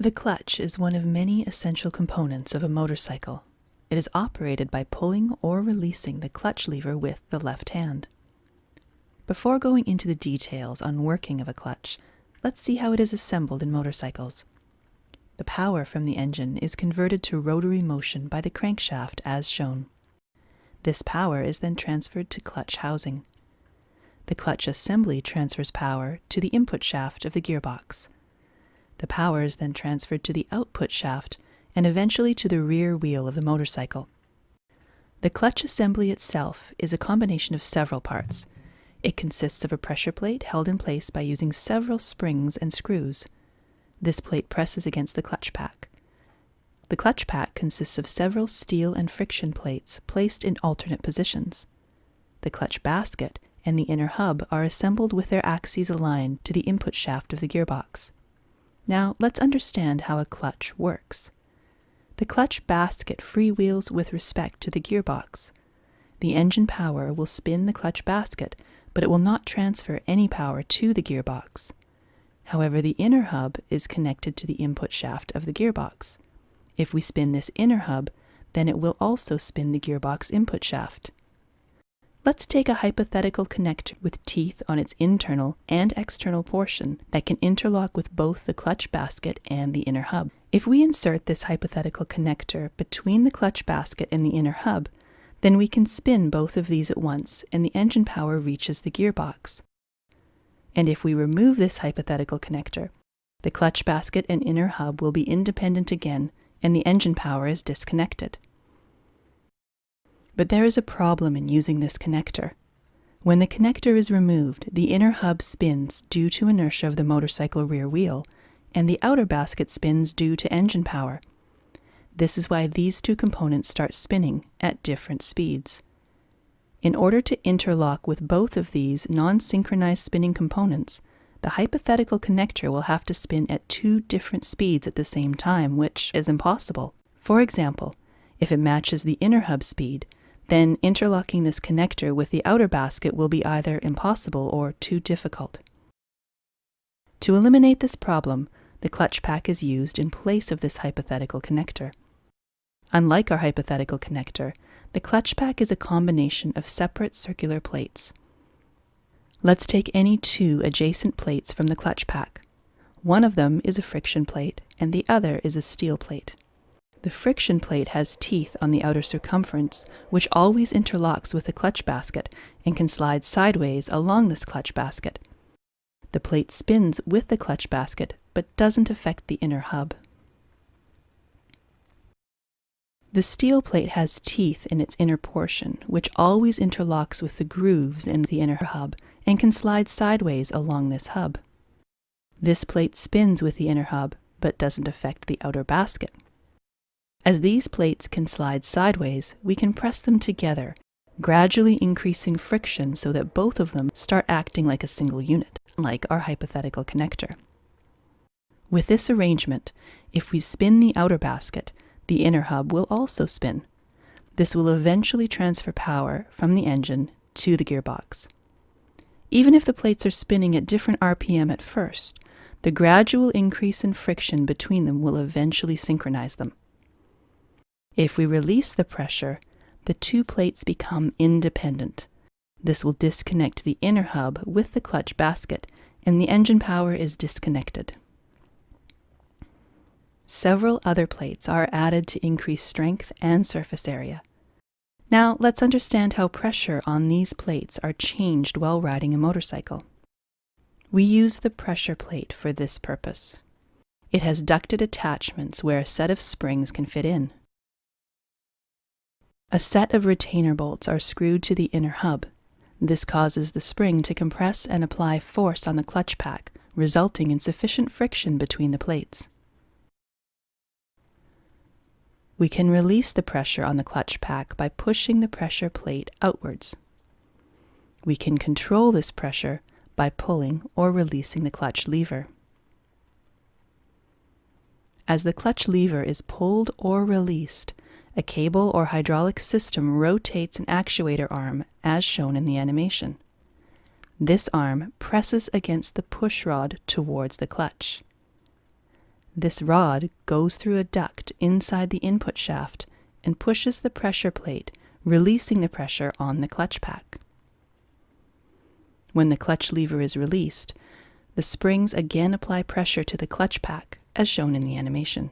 The clutch is one of many essential components of a motorcycle. It is operated by pulling or releasing the clutch lever with the left hand. Before going into the details on working of a clutch, let's see how it is assembled in motorcycles. The power from the engine is converted to rotary motion by the crankshaft as shown. This power is then transferred to clutch housing. The clutch assembly transfers power to the input shaft of the gearbox. The power is then transferred to the output shaft and eventually to the rear wheel of the motorcycle. The clutch assembly itself is a combination of several parts. It consists of a pressure plate held in place by using several springs and screws. This plate presses against the clutch pack. The clutch pack consists of several steel and friction plates placed in alternate positions. The clutch basket and the inner hub are assembled with their axes aligned to the input shaft of the gearbox. Now let's understand how a clutch works. The clutch basket freewheels with respect to the gearbox. The engine power will spin the clutch basket, but it will not transfer any power to the gearbox. However, the inner hub is connected to the input shaft of the gearbox. If we spin this inner hub, then it will also spin the gearbox input shaft. Let's take a hypothetical connector with teeth on its internal and external portion that can interlock with both the clutch basket and the inner hub. If we insert this hypothetical connector between the clutch basket and the inner hub, then we can spin both of these at once and the engine power reaches the gearbox. And if we remove this hypothetical connector, the clutch basket and inner hub will be independent again and the engine power is disconnected. But there is a problem in using this connector. When the connector is removed, the inner hub spins due to inertia of the motorcycle rear wheel, and the outer basket spins due to engine power. This is why these two components start spinning at different speeds. In order to interlock with both of these non-synchronized spinning components, the hypothetical connector will have to spin at two different speeds at the same time, which is impossible. For example, if it matches the inner hub speed, then interlocking this connector with the outer basket will be either impossible or too difficult. To eliminate this problem, the clutch pack is used in place of this hypothetical connector. Unlike our hypothetical connector, the clutch pack is a combination of separate circular plates. Let's take any two adjacent plates from the clutch pack. One of them is a friction plate and the other is a steel plate. The friction plate has teeth on the outer circumference, which always interlocks with the clutch basket and can slide sideways along this clutch basket. The plate spins with the clutch basket, but doesn't affect the inner hub. The steel plate has teeth in its inner portion, which always interlocks with the grooves in the inner hub and can slide sideways along this hub. This plate spins with the inner hub, but doesn't affect the outer basket. As these plates can slide sideways, we can press them together, gradually increasing friction so that both of them start acting like a single unit, like our hypothetical connector. With this arrangement, if we spin the outer basket, the inner hub will also spin. This will eventually transfer power from the engine to the gearbox. Even if the plates are spinning at different RPM at first, the gradual increase in friction between them will eventually synchronize them. If we release the pressure, the two plates become independent. This will disconnect the inner hub with the clutch basket, and the engine power is disconnected. Several other plates are added to increase strength and surface area. Now let's understand how pressure on these plates are changed while riding a motorcycle. We use the pressure plate for this purpose. It has ducted attachments where a set of springs can fit in. A set of retainer bolts are screwed to the inner hub. This causes the spring to compress and apply force on the clutch pack, resulting in sufficient friction between the plates. We can release the pressure on the clutch pack by pushing the pressure plate outwards. We can control this pressure by pulling or releasing the clutch lever. As the clutch lever is pulled or released, a cable or hydraulic system rotates an actuator arm as shown in the animation. This arm presses against the push rod towards the clutch. This rod goes through a duct inside the input shaft and pushes the pressure plate, releasing the pressure on the clutch pack. When the clutch lever is released, the springs again apply pressure to the clutch pack, as shown in the animation.